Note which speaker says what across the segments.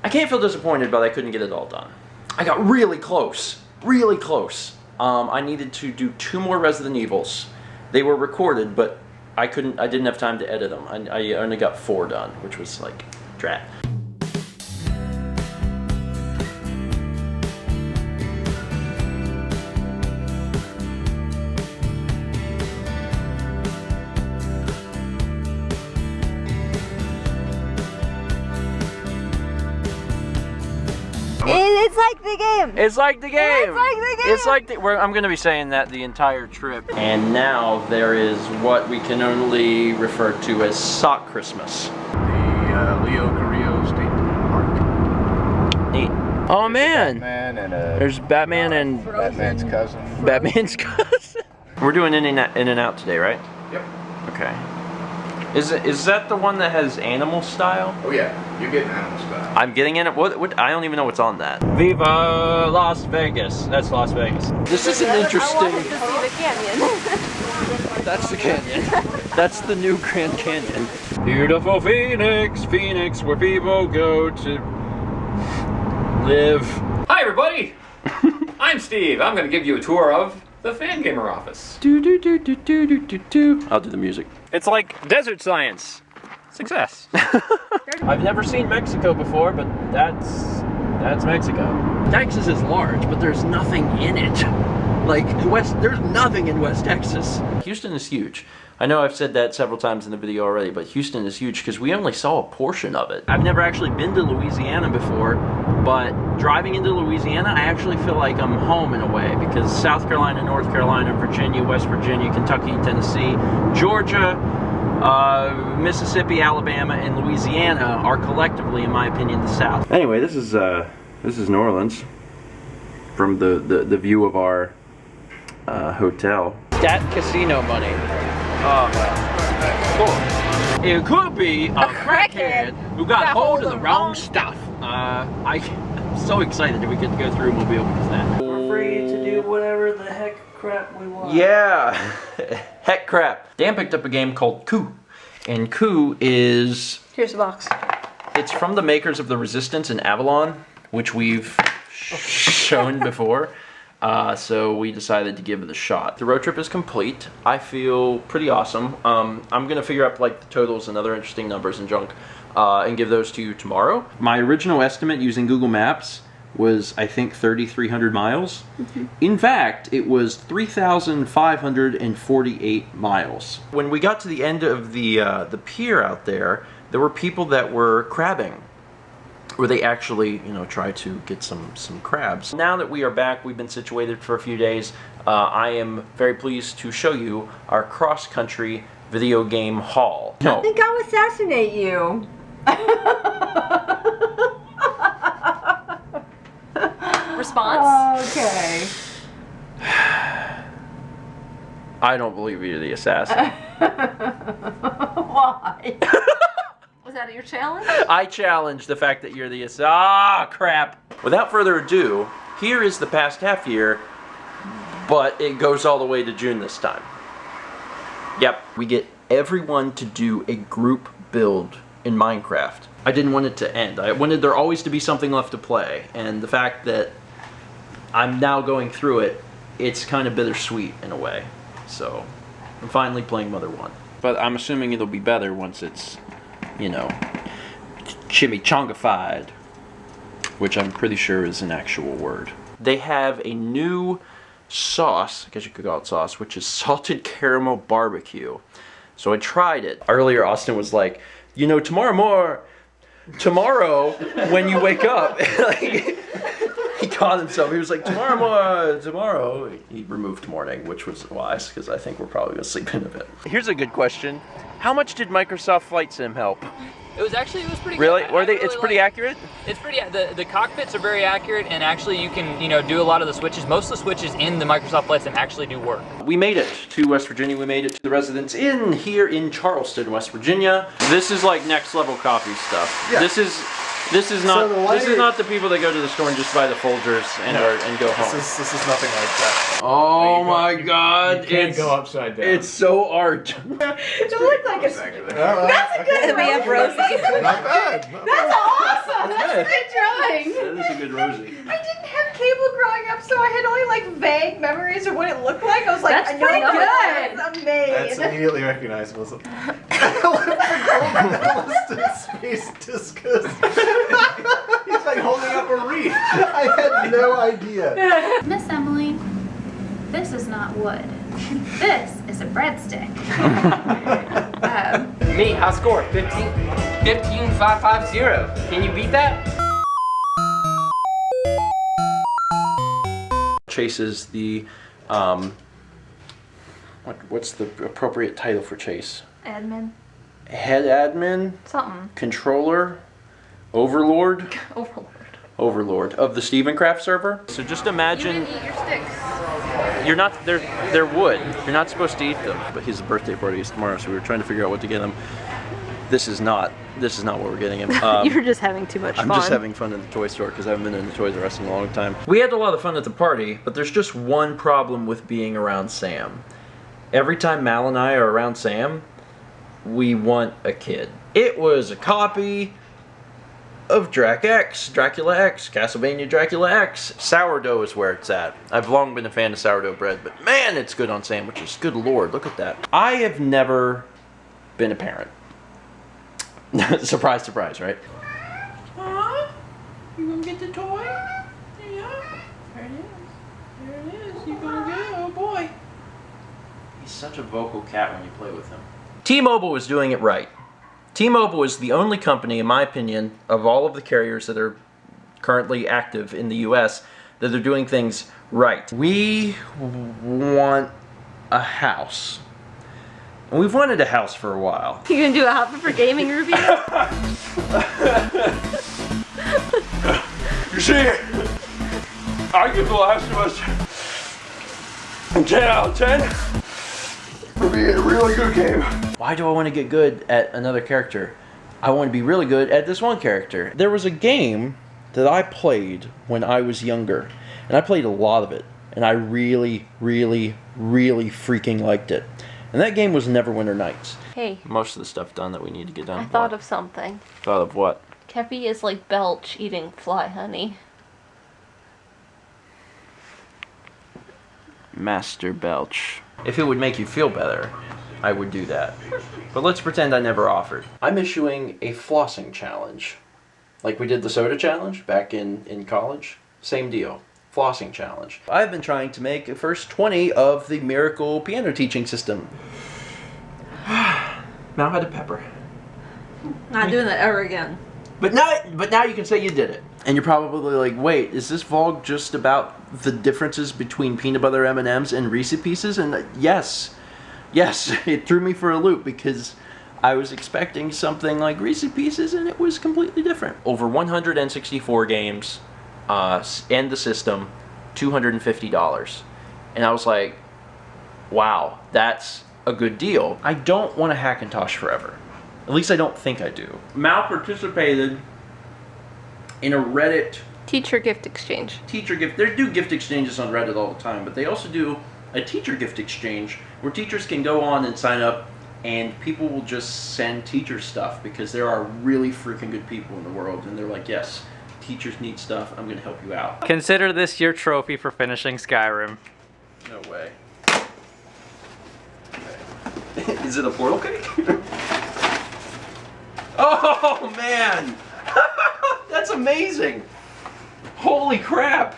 Speaker 1: I can't feel disappointed, but I couldn't get it all done. I got really close. Really close. I needed to do 2 more Resident Evils. They were recorded, but I didn't have time to edit them. I only got 4 done, which was like, drat.
Speaker 2: It's like the game.
Speaker 1: It's like the game.
Speaker 2: It's like the game.
Speaker 1: It's like the, I'm going to be saying that the entire trip. And now there is what we can only refer to as Sock Christmas.
Speaker 3: The Leo Carrillo State Park.
Speaker 1: Neat. Oh man.
Speaker 3: Batman and
Speaker 1: There's Batman and
Speaker 3: Batman's cousin.
Speaker 1: Batman's cousin. We're doing in and out today, right?
Speaker 3: Yep.
Speaker 1: Okay. Is that the one that has animal style?
Speaker 3: Oh yeah, you're getting animal style.
Speaker 1: I'm getting in it. What? I don't even know what's on that. Viva Las Vegas. That's Las Vegas. This is an interesting.
Speaker 2: I wanted to see the canyon.
Speaker 1: That's the canyon. That's the new Grand Canyon. Beautiful Phoenix, Phoenix, where people go to live.
Speaker 4: Hi everybody! I'm Steve. I'm going to give you a tour of the Fangamer office.
Speaker 1: Do. I'll do the music. It's like desert science.
Speaker 4: Success.
Speaker 1: I've never seen Mexico before, but that's Mexico. Texas is large, but there's nothing in it. Like there's nothing in West Texas. Houston is huge. I know I've said that several times in the video already, but Houston is huge because we only saw a portion of it. I've never actually been to Louisiana before, but driving into Louisiana, I actually feel like I'm home in a way because South Carolina, North Carolina, Virginia, West Virginia, Kentucky, Tennessee, Georgia, Mississippi, Alabama, and Louisiana are collectively, in my opinion, the South. Anyway, this is New Orleans from the view of our hotel. That casino money. Oh, cool. It could be a crackhead who got hold of the wrong stuff. I'm so excited that we get to go through and we'll be able to do that. We're free to do whatever the heck crap we want. Yeah, heck crap. Dan picked up a game called Coup. And Coup is...
Speaker 2: Here's the box.
Speaker 1: It's from the makers of the Resistance and Avalon, which we've shown before. So we decided to give it a shot. The road trip is complete. I feel pretty awesome. I'm gonna figure out like the totals and other interesting numbers and junk and give those to you tomorrow. My original estimate using Google Maps was, I think, 3,300 miles. Mm-hmm. In fact, it was 3,548 miles. When we got to the end of the pier out there were people that were crabbing, where they actually, you know, try to get some crabs. Now that we are back, we've been situated for a few days, I am very pleased to show you our cross-country video game haul.
Speaker 2: I think I'll assassinate you. Response? Okay.
Speaker 1: I don't believe you're the assassin.
Speaker 2: Why? Was that your challenge?
Speaker 1: I challenge the fact that you're the assassin. Ah, crap. Without further ado, here is the past half year, but it goes all the way to June this time. Yep, we get everyone to do a group build in Minecraft. I didn't want it to end. I wanted there always to be something left to play, and the fact that I'm now going through it, it's kind of bittersweet in a way. So, I'm finally playing Mother 1. But I'm assuming it'll be better once it's, you know, chimichangafied, which I'm pretty sure is an actual word. They have a new sauce, I guess you could call it sauce, which is salted caramel barbecue. So I tried it. Earlier, Austin was like, you know, tomorrow when you wake up, like, he caught himself. He was like, tomorrow. He removed morning, which was wise, because I think we're probably going to sleep in a bit. Here's a good question. How much did Microsoft Flight Sim help?
Speaker 5: It was pretty
Speaker 1: really?
Speaker 5: good.
Speaker 1: Were they? It's pretty accurate?
Speaker 5: It's pretty, the cockpits are very accurate, and actually you can, you know, do a lot of the switches. Most of the switches in the Microsoft Flight Sim actually do work.
Speaker 1: We made it to West Virginia. We made it to the Residence Inn here in Charleston, West Virginia. This is like next level coffee stuff. Yeah. This This is not.
Speaker 3: So the
Speaker 1: This is
Speaker 3: lighter-
Speaker 1: not the people that go to the store and just buy the Folgers and go home.
Speaker 3: This is nothing like that.
Speaker 1: Oh my God!
Speaker 3: You can't go upside down.
Speaker 1: It's so art.
Speaker 2: It looked like a.
Speaker 3: That's a good.
Speaker 2: And we have Rosie.
Speaker 3: Not bad.
Speaker 2: That's awesome. That's a good drawing.
Speaker 1: That is a good Rosie.
Speaker 6: I didn't have cable growing up, so I had only like vague memories of what it looked like. I was like,
Speaker 2: That's
Speaker 6: I know
Speaker 2: pretty
Speaker 6: it's
Speaker 2: good.
Speaker 6: amazing.
Speaker 3: That's immediately recognizable. Space discus. He's like holding up a wreath. I had no idea.
Speaker 7: Miss Emily, this is not wood. This is a breadstick.
Speaker 8: Me, high score, 15,550. Can you beat that?
Speaker 1: Chase is the what's the appropriate title for Chase?
Speaker 2: Admin.
Speaker 1: Head admin,
Speaker 2: Something.
Speaker 1: controller, overlord,
Speaker 2: Overlord.
Speaker 1: of the Steven Craft server. So just imagine
Speaker 2: You didn't eat your sticks.
Speaker 1: you're not they're wood. You're not supposed to eat them. But his birthday party is tomorrow, so we were trying to figure out what to get him. This is not what we're getting him.
Speaker 2: You're just having too much fun.
Speaker 1: I'm just having fun in the toy store because I haven't been in the Toys R Us in a long time. We had a lot of fun at the party, but there's just one problem with being around Sam. Every time Mal and I are around Sam, we want a kid. It was a copy of Dracula X, Castlevania Dracula X. Sourdough is where it's at. I've long been a fan of sourdough bread, but man, it's good on sandwiches. Good Lord, look at that. I have never been a parent. Surprise, surprise, right? You gonna get the toy? Yeah. There it is. There it is. You gonna get it? Oh boy. He's such a vocal cat when you play with him. T-Mobile is doing it right. T-Mobile is the only company, in my opinion, of all of the carriers that are currently active in the US, that are doing things right. We want a house. And we've wanted a house for a while.
Speaker 2: You gonna do a hopper for gaming, Ruby?
Speaker 1: You see, I give The Last of Us 10 out of 10 for being a really good game. Why do I want to get good at another character? I want to be really good at this one character. There was a game that I played when I was younger, and I played a lot of it, and I really, really, really freaking liked it. And that game was Neverwinter Nights.
Speaker 2: Hey,
Speaker 1: Most of the stuff done that we need to get done.
Speaker 2: I thought of something.
Speaker 1: Thought of what?
Speaker 2: Kepi is like Belch eating fly honey.
Speaker 1: Master Belch. If it would make you feel better, I would do that. But let's pretend I never offered. I'm issuing a flossing challenge. Like we did the soda challenge back in college. Same deal. Flossing challenge. I've been trying to make the first 20 of the miracle piano teaching system. Now had a pepper.
Speaker 2: Not doing that ever again.
Speaker 1: But now you can say you did it. And you're probably like, wait, is this vlog just about the differences between peanut butter M&Ms and Reese Pieces? And yes, it threw me for a loop because I was expecting something like Reese Pieces and it was completely different. Over 164 games and the system, $250. And I was like, wow, that's a good deal. I don't want to Hackintosh forever. At least I don't think I do. Mal participated in a Reddit
Speaker 2: Teacher gift exchange.
Speaker 1: teacher gift. They do gift exchanges on Reddit all the time, but they also do a teacher gift exchange where teachers can go on and sign up and people will just send teachers stuff because there are really freaking good people in the world and they're like, yes, teachers need stuff, I'm gonna help you out.
Speaker 5: Consider this your trophy for finishing Skyrim.
Speaker 1: No way. Is it a portal cake? Oh man! That's amazing! Holy crap!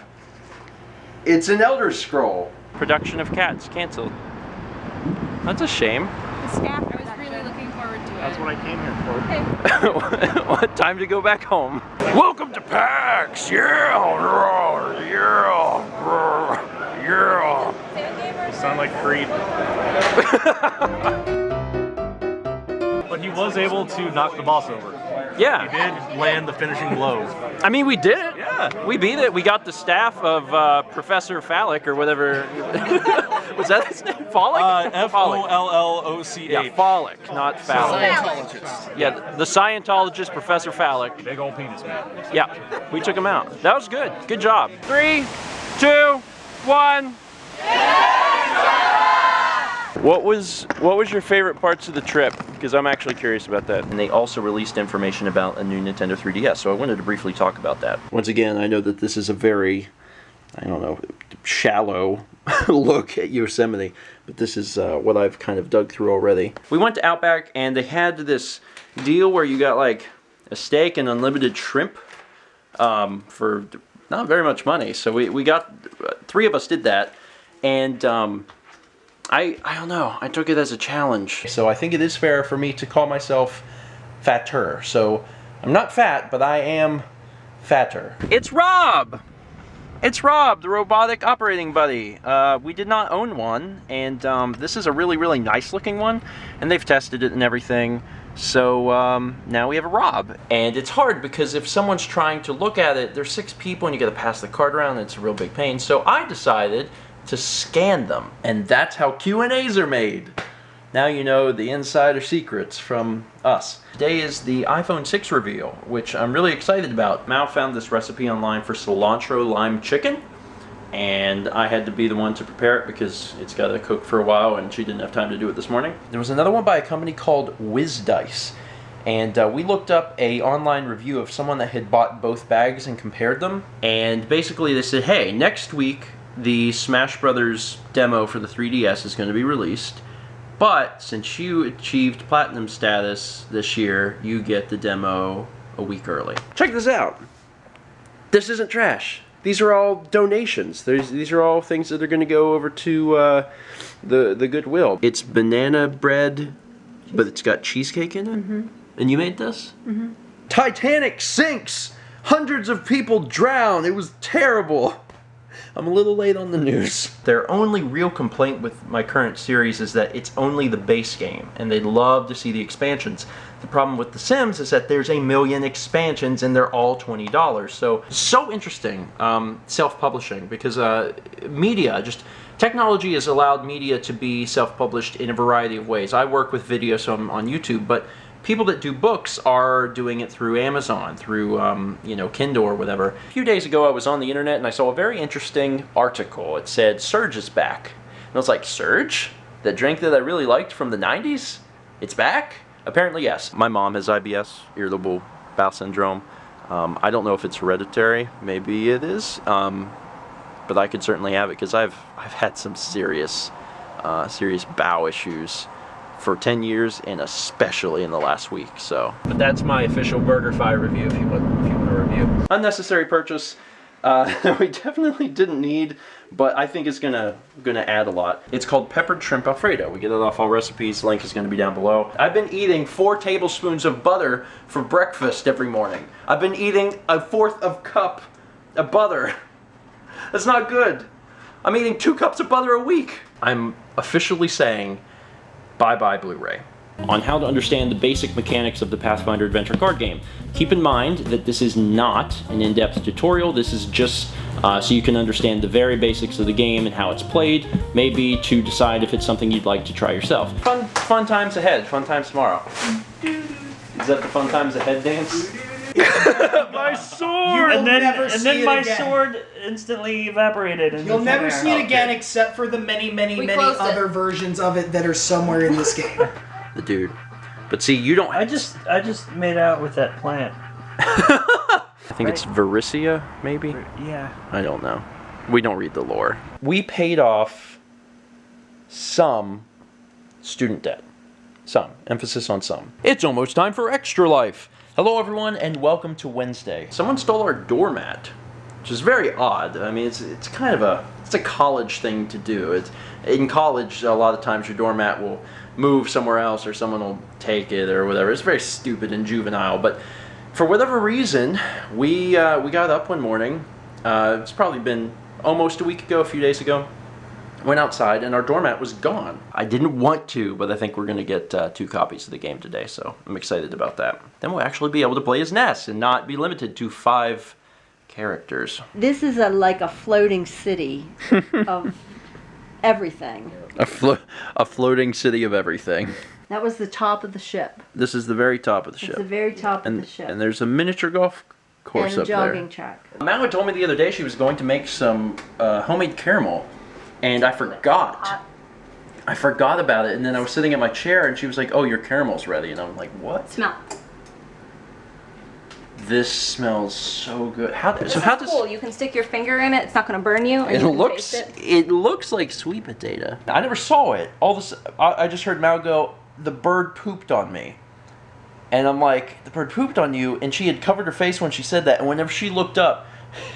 Speaker 1: It's an Elder Scroll. Production of Cats canceled. That's a shame.
Speaker 7: I was really looking forward to it.
Speaker 3: That's what I came here for.
Speaker 1: What time to go back home? Welcome to PAX! Yeah!
Speaker 3: You sound like Creed.
Speaker 9: But he was able to knock the boss over.
Speaker 1: Yeah.
Speaker 3: You did land the finishing blow.
Speaker 1: I mean, we did it.
Speaker 3: Yeah.
Speaker 1: We beat it. We got the staff of Professor Phallic or whatever. Was that his name? Phallic?
Speaker 3: Folloch.
Speaker 1: Yeah, Phallic, not Phallic.
Speaker 6: Scientologist.
Speaker 1: Yeah, the Scientologist Professor Phallic.
Speaker 3: Big old penis, man.
Speaker 1: Yeah, we took him out. That was good. Good job. 3, 2, 1. What was your favorite parts of the trip? Because I'm actually curious about that. And they also released information about a new Nintendo 3DS, so I wanted to briefly talk about that. Once again, I know that this is a very, I don't know, shallow look at Yosemite, but this is what I've kind of dug through already. We went to Outback, and they had this deal where you got like a steak and unlimited shrimp for not very much money. So we got, 3 of us did that, and I don't know, I took it as a challenge. So I think it is fair for me to call myself fatter. So I'm not fat, but I am fatter. It's Rob! It's Rob, the robotic operating buddy. We did not own one, and this is a really, really nice looking one, and they've tested it and everything. So now we have a Rob. And it's hard because if someone's trying to look at it, there's 6 people and you gotta pass the card around, and it's a real big pain. So I decided to scan them, and that's how Q&As are made. Now you know the insider secrets from us. Today is the iPhone 6 reveal, which I'm really excited about. Mal found this recipe online for cilantro lime chicken, and I had to be the one to prepare it because it's got to cook for a while and she didn't have time to do it this morning. There was another one by a company called WizDice, and we looked up a online review of someone that had bought both bags and compared them, and basically they said, hey, next week the Smash Brothers demo for the 3DS is going to be released, but since you achieved platinum status this year, you get the demo a week early. Check this out. This isn't trash. These are all donations. These are all things that are going to go over to the Goodwill. It's banana bread, but it's got cheesecake in it? Mm-hmm. And you made this? Mm-hmm. Titanic sinks! Hundreds of people drown! It was terrible! I'm a little late on the news. Their only real complaint with my current series is that it's only the base game, and they'd love to see the expansions. The problem with The Sims is that there's 1 million expansions, and they're all $20. So interesting, self-publishing, because technology has allowed media to be self-published in a variety of ways. I work with video, so I'm on YouTube, but people that do books are doing it through Amazon, through Kindle or whatever. A few days ago I was on the internet and I saw a very interesting article. It said, Surge is back. And I was like, Surge? That drink that I really liked from the 90s? It's back? Apparently yes. My mom has IBS, irritable bowel syndrome. I don't know if it's hereditary. Maybe it is. But I could certainly have it because I've had some serious bowel issues for 10 years, and especially in the last week. So, but that's my official BurgerFi review. If you want to review, unnecessary purchase. We definitely didn't need, but I think it's gonna add a lot. It's called peppered shrimp Alfredo. We get it off All Recipes. Link is gonna be down below. I've been eating 4 tablespoons of butter for breakfast every morning. I've been eating 1/4 cup of butter. That's not good. I'm eating 2 cups of butter a week. I'm officially saying bye-bye Blu-ray. On how to understand the basic mechanics of the Pathfinder Adventure card game. Keep in mind that this is not an in-depth tutorial. This is just so you can understand the very basics of the game and how it's played, maybe to decide if it's something you'd like to try yourself. Fun times ahead, fun times tomorrow. Is that the fun times ahead dance? My sword!
Speaker 9: And then my sword instantly evaporated.
Speaker 6: You'll never see it again except for the many other versions of it that are somewhere in this game.
Speaker 1: The dude. But see, you don't...
Speaker 9: I just made out with that plant.
Speaker 1: I think it's Varicia, maybe?
Speaker 9: Yeah.
Speaker 1: I don't know. We don't read the lore. We paid off some student debt. Some. Emphasis on some. It's almost time for Extra Life. Hello everyone and welcome to Wednesday. Someone stole our doormat, which is very odd. I mean, it's kind of a college thing to do. In college, a lot of times your doormat will move somewhere else or someone will take it or whatever. It's very stupid and juvenile, but for whatever reason, we got up one morning. It's probably been almost a week ago, a few days ago, Went outside and our doormat was gone. I didn't want to, but I think we're gonna get 2 copies of the game today, so I'm excited about that. Then we'll actually be able to play as Ness and not be limited to 5 characters.
Speaker 10: This is like a floating city of everything.
Speaker 1: A floating city of everything.
Speaker 10: That was the top of the ship.
Speaker 1: This is the very top of the ship.
Speaker 10: It's the very top of the ship.
Speaker 1: And there's a miniature golf course
Speaker 10: and a
Speaker 1: up
Speaker 10: jogging
Speaker 1: there.
Speaker 10: track.
Speaker 1: Mao told me the other day she was going to make some homemade caramel, and I forgot. I forgot about it, and then I was sitting at my chair, and she was like, "Oh, your caramel's ready," and I'm like, "What?"
Speaker 2: Smell.
Speaker 1: This smells so good.
Speaker 2: This is cool. You can stick your finger in it. It's not going to burn you. And
Speaker 1: It
Speaker 2: you can
Speaker 1: looks.
Speaker 2: taste
Speaker 1: It looks like sweet potato. I never saw it. All this. I just heard Mao go, "The bird pooped on me," and I'm like, "The bird pooped on you?" And she had covered her face when she said that. And whenever she looked up,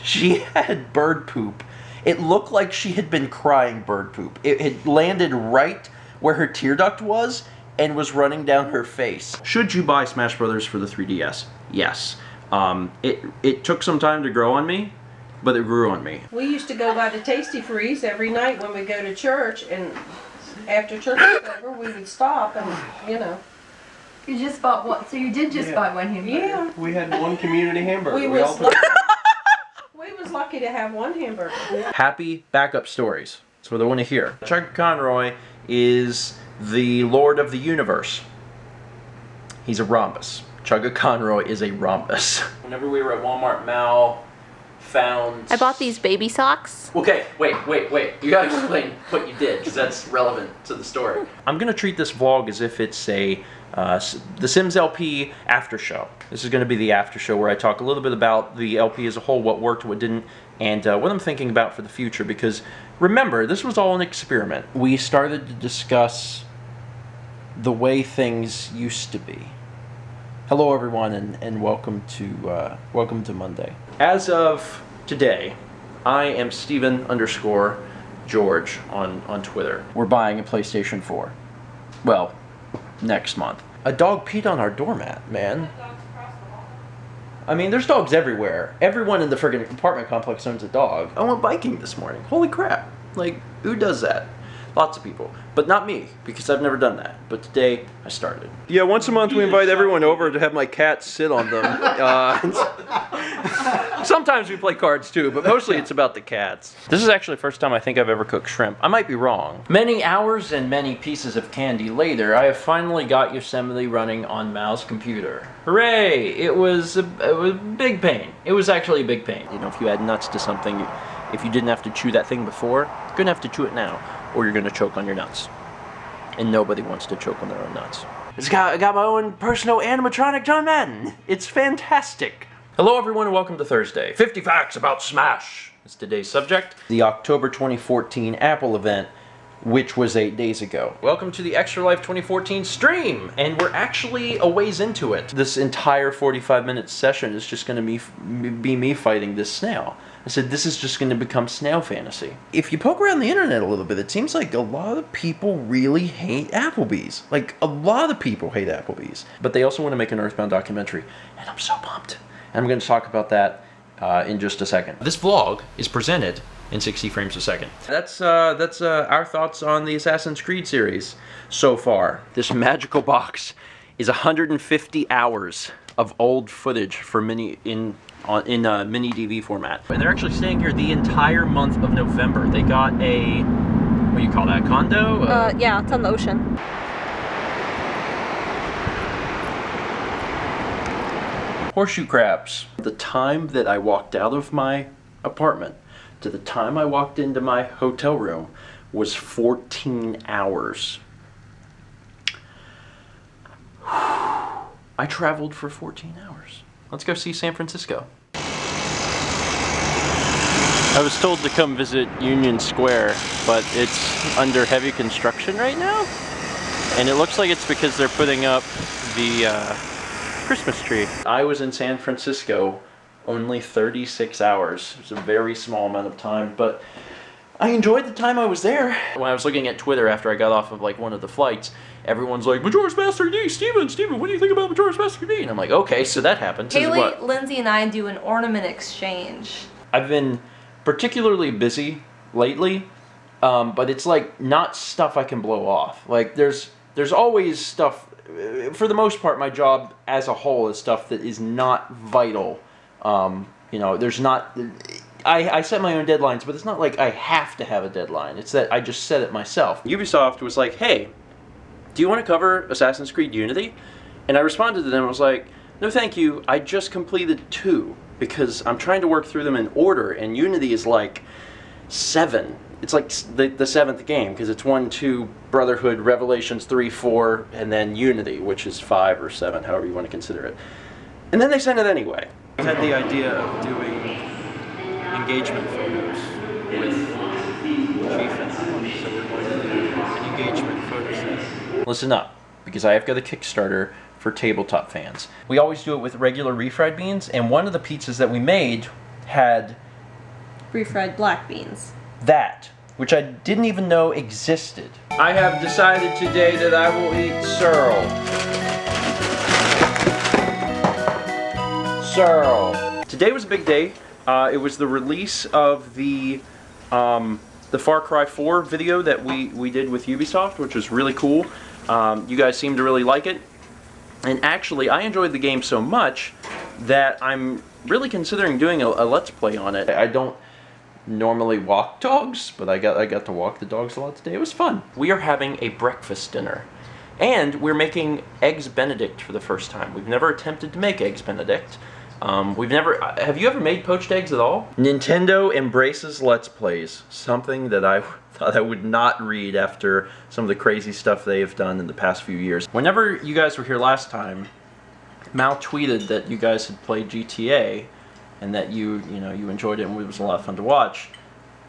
Speaker 1: she had bird poop. It looked like she had been crying bird poop. It had landed right where her tear duct was and was running down her face. Should you buy Smash Brothers for the 3DS? Yes. It took some time to grow on me, but it grew on me.
Speaker 11: We used to go by the Tasty Freeze every night when we go to church, and after church was over, we would stop and, you know.
Speaker 2: You just bought one, so you did just buy one hamburger.
Speaker 11: Yeah.
Speaker 3: We had one community hamburger.
Speaker 11: We
Speaker 3: all
Speaker 11: was lucky to have one hamburger.
Speaker 1: Happy backup stories. That's what I want to hear. Chuck Conroy is the Lord of the Universe. He's a rhombus. Chugga Conroy is a rhombus. Whenever we were at Walmart, Mao found...
Speaker 2: I bought these baby socks.
Speaker 1: Okay, wait. You gotta explain what you did, because that's relevant to the story. I'm gonna treat this vlog as if it's a the Sims LP after show. This is gonna be the after show where I talk a little bit about the LP as a whole, what worked, what didn't, and what I'm thinking about for the future, because remember, this was all an experiment. We started to discuss the way things used to be. Hello everyone, and welcome to Monday. As of today, I am Steven_George on Twitter. We're buying a PlayStation 4. Well, next month. A dog peed on our doormat, man. I mean, there's dogs everywhere. Everyone in the friggin' apartment complex owns a dog. I went biking this morning. Holy crap. Like, who does that? Lots of people, but not me, because I've never done that. But today, I started. Yeah, once a month we invite everyone over to have my cat sit on them. Sometimes we play cards too, but mostly it's about the cats. This is actually the first time I think I've ever cooked shrimp. I might be wrong. Many hours and many pieces of candy later, I have finally got Yosemite running on Mao's computer. Hooray! It was a big pain. It was actually a big pain. You know, if you add nuts to something, if you didn't have to chew that thing before, you're gonna have to chew it now, or you're gonna choke on your nuts. And nobody wants to choke on their own nuts. I got my own personal animatronic John Madden. It's fantastic. Hello everyone and welcome to Thursday. 50 facts about Smash is today's subject. The October 2014 Apple event, which was 8 days ago. Welcome to the Extra Life 2014 stream, and we're actually a ways into it. This entire 45-minute session is just gonna be me fighting this snail. I said, this is just going to become snail fantasy. If you poke around the internet a little bit, it seems like a lot of people really hate Applebee's. Like, a lot of people hate Applebee's. But they also want to make an Earthbound documentary, and I'm so pumped. And I'm going to talk about that in just a second. This vlog is presented in 60 frames a second. That's our thoughts on the Assassin's Creed series so far. This magical box is 150 hours of old footage for mini DV format. And they're actually staying here the entire month of November. They got a, what do you call that, condo?
Speaker 2: Yeah, it's on the ocean.
Speaker 1: Horseshoe crabs. The time that I walked out of my apartment to the time I walked into my hotel room was 14 hours. I traveled for 14 hours. Let's go see San Francisco. I was told to come visit Union Square, but it's under heavy construction right now. And it looks like it's because they're putting up the Christmas tree. I was in San Francisco only 36 hours. It was a very small amount of time, but I enjoyed the time I was there. When I was looking at Twitter after I got off of like one of the flights, everyone's like, Majora's Mask 3D, Steven, what do you think about Majora's Mask 3D? And I'm like, okay, so that happened.
Speaker 2: Haley, Lindsay, and I do an ornament exchange.
Speaker 1: I've been particularly busy lately, but it's like not stuff I can blow off. Like there's always stuff. For the most part, my job as a whole is stuff that is not vital. You know, there's not. I set my own deadlines, but it's not like I have to have a deadline. It's that I just set it myself. Ubisoft was like, hey, do you want to cover Assassin's Creed Unity? And I responded to them, I was like, no thank you, I just completed 2, because I'm trying to work through them in order, and Unity is like 7. It's like the 7th game, because it's 1, 2, Brotherhood, Revelations 3, 4, and then Unity, which is 5 or 7, however you want to consider it. And then they sent it anyway. I had the idea of doing engagement photos with Chief and I, so we're going to do an engagement photo set. Listen up, because I have got a Kickstarter for tabletop fans. We always do it with regular refried beans, and one of the pizzas that we made had
Speaker 2: Refried black beans.
Speaker 1: that, which I didn't even know existed. I have decided today that I will eat Searle. Searle. Today was a big day. It was the release of the Far Cry 4 video that we did with Ubisoft, which was really cool. You guys seemed to really like it. And actually, I enjoyed the game so much that I'm really considering doing a Let's Play on it. I don't normally walk dogs, but I got to walk the dogs a lot today. It was fun. We are having a breakfast dinner. And we're making Eggs Benedict for the first time. We've never attempted to make Eggs Benedict. Have you ever made poached eggs at all? Nintendo embraces Let's Plays, something that I thought I would not read after some of the crazy stuff they have done in the past few years. Whenever you guys were here last time, Mal tweeted that you guys had played GTA and that you enjoyed it and it was a lot of fun to watch.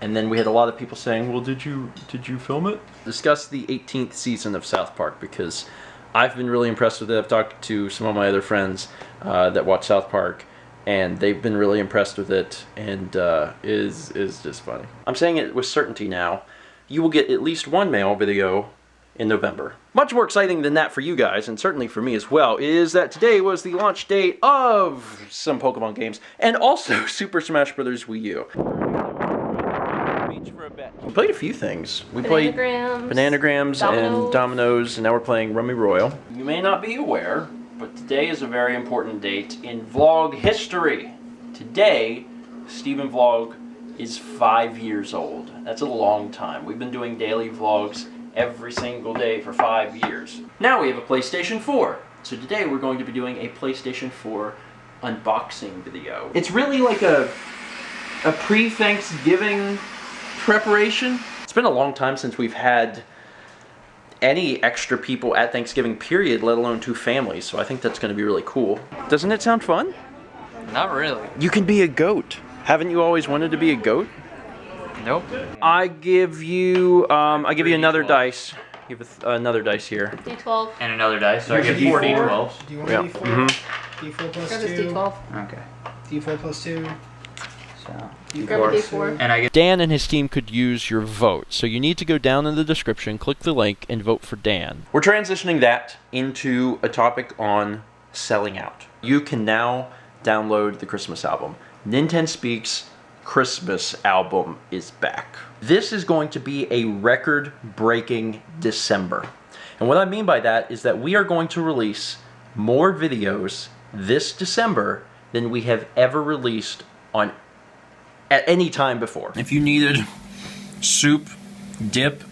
Speaker 1: And then we had a lot of people saying, well, did you film it? Discuss the 18th season of South Park, because I've been really impressed with it. I've talked to some of my other friends that watch South Park, and they've been really impressed with it, and is just funny. I'm saying it with certainty now. You will get at least one mail video in November. Much more exciting than that for you guys, and certainly for me as well, is that today was the launch date of some Pokemon games, and also Super Smash Bros. Wii U. We played a few things. We played Bananagrams and Dominoes, and now we're playing Rummy Royale. You may not be aware, but today is a very important date in vlog history. Today, Steven Vlog is 5 years old. That's a long time. We've been doing daily vlogs every single day for 5 years. Now we have a PlayStation 4. So today we're going to be doing a PlayStation 4 unboxing video. It's really like a pre-Thanksgiving preparation. It's been a long time since we've had any extra people at Thanksgiving period, let alone 2 families, so I think that's going to be really cool. Doesn't it sound fun?
Speaker 5: Not really.
Speaker 1: You can be a goat. Haven't you always wanted to be a goat?
Speaker 5: Nope.
Speaker 1: I give you another dice. You have another dice here.
Speaker 2: D12.
Speaker 5: And another dice, so I get
Speaker 6: D4.
Speaker 5: 4 D12s.
Speaker 6: Do you want
Speaker 1: Yeah.
Speaker 6: a D4? D4 plus
Speaker 2: Grab this
Speaker 6: 2.
Speaker 2: D12.
Speaker 5: Okay.
Speaker 6: D4 plus 2.
Speaker 5: So,
Speaker 2: Grab a D4.
Speaker 5: and I get
Speaker 1: Dan and his team could use your vote, so you need to go down in the description, click the link, and vote for Dan. We're transitioning that into a topic on selling out. You can now download the Christmas album. Nintendo Speaks Christmas album is back. This is going to be a record-breaking December. And what I mean by that is that we are going to release more videos this December than we have ever released at any time before. If you needed soup, dip,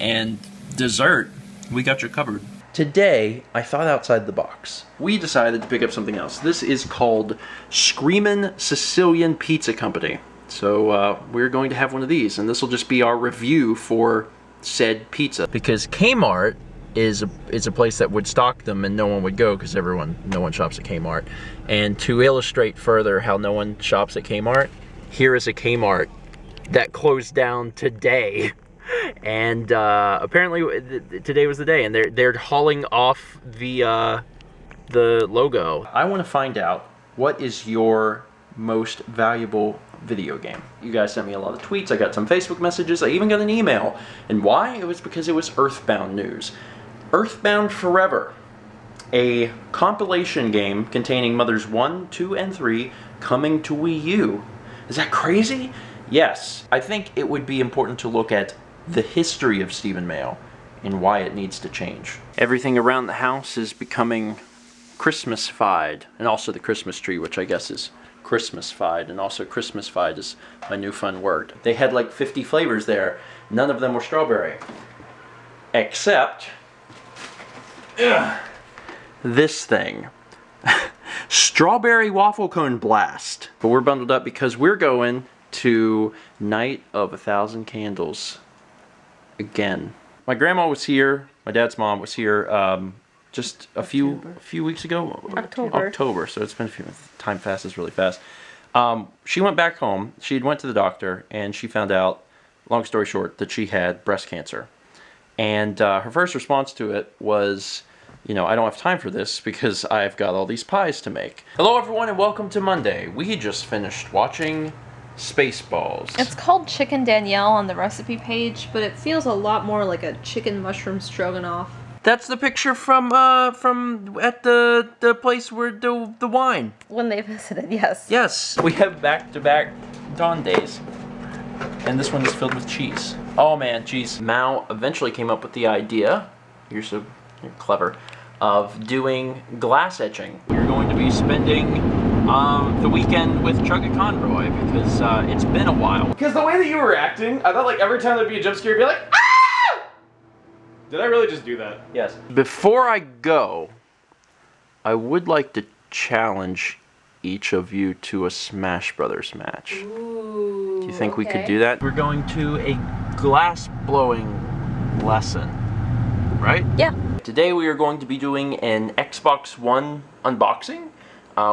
Speaker 1: and dessert, we got you covered. Today, I thought outside the box. We decided to pick up something else. This is called Screamin' Sicilian Pizza Company. So we're going to have one of these, and this will just be our review for said pizza. Because Kmart is a place that would stock them and no one would go because no one shops at Kmart. And to illustrate further how no one shops at Kmart, here is a Kmart that closed down today. And apparently today was the day, and they're hauling off the logo. I want to find out, what is your most valuable video game? You guys sent me a lot of tweets, I got some Facebook messages, I even got an email. And why? It was because it was Earthbound news. Earthbound Forever, a compilation game containing Mothers 1, 2, and 3 coming to Wii U. Is that crazy? Yes, I think it would be important to look at the history of Stephen Mayo and why it needs to change. Everything around the house is becoming Christmas-fied, and also the Christmas tree, which I guess is Christmas-fied, and also Christmas-fied is my new fun word. They had like 50 flavors there. None of them were strawberry. Except this thing. Strawberry waffle cone blast. But we're bundled up because we're going to Night of 1,000 Candles again. My grandma was here. My dad's mom was here just a few weeks ago. October. So it's been a few. Time passes really fast. She went back home. She went to the doctor and she found out, long story short, that she had breast cancer. And her first response to it was, you know, I don't have time for this because I've got all these pies to make. Hello everyone and welcome to Monday. We just finished watching Spaceballs.
Speaker 2: It's called Chicken Danielle on the recipe page, but it feels a lot more like a chicken mushroom stroganoff.
Speaker 1: That's the picture from at the place where the wine.
Speaker 2: When they visited, yes.
Speaker 1: Yes. We have back-to-back Dawn days. And this one is filled with cheese. Oh man, cheese. Mao eventually came up with the idea, you're clever, of doing glass etching. You're going to be spending the weekend with Chugga Conroy because it's been a while.
Speaker 8: Because the way that you were acting, I thought like every time there'd be a jump scare, you'd be like, ah! Did I really just do that?
Speaker 1: Yes. Before I go, I would like to challenge each of you to a Smash Brothers match.
Speaker 2: Ooh,
Speaker 1: do you think we could do that? We're going to a glass blowing lesson, right?
Speaker 2: Yeah.
Speaker 1: Today we are going to be doing an Xbox One unboxing,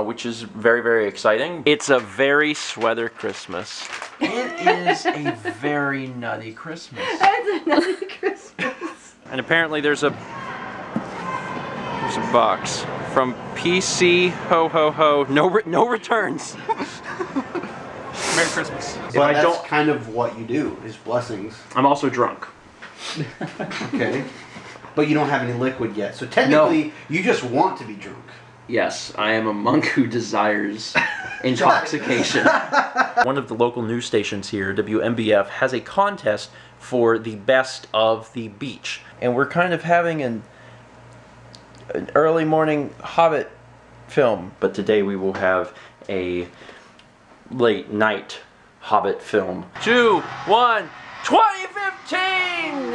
Speaker 1: which is very, very exciting. It's a very sweater Christmas. It is a very nutty Christmas.
Speaker 2: It's a nutty Christmas.
Speaker 1: And apparently there's a box from PC Ho Ho Ho. No returns.
Speaker 8: Merry Christmas.
Speaker 3: But that's kind of what you do, is blessings.
Speaker 1: I'm also drunk.
Speaker 3: Okay. But you don't have any liquid yet, so technically you just want to be drunk.
Speaker 1: Yes, I am a monk who desires intoxication. One of the local news stations here, WMBF, has a contest for the best of the beach. And we're kind of having an early morning Hobbit film. But today we will have a late night Hobbit film. 2, 1, 2015!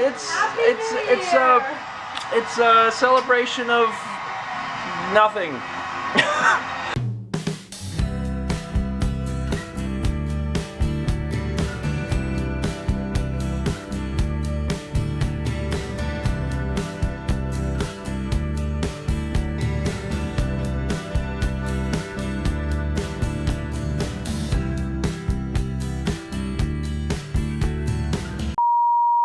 Speaker 1: It's a celebration of nothing.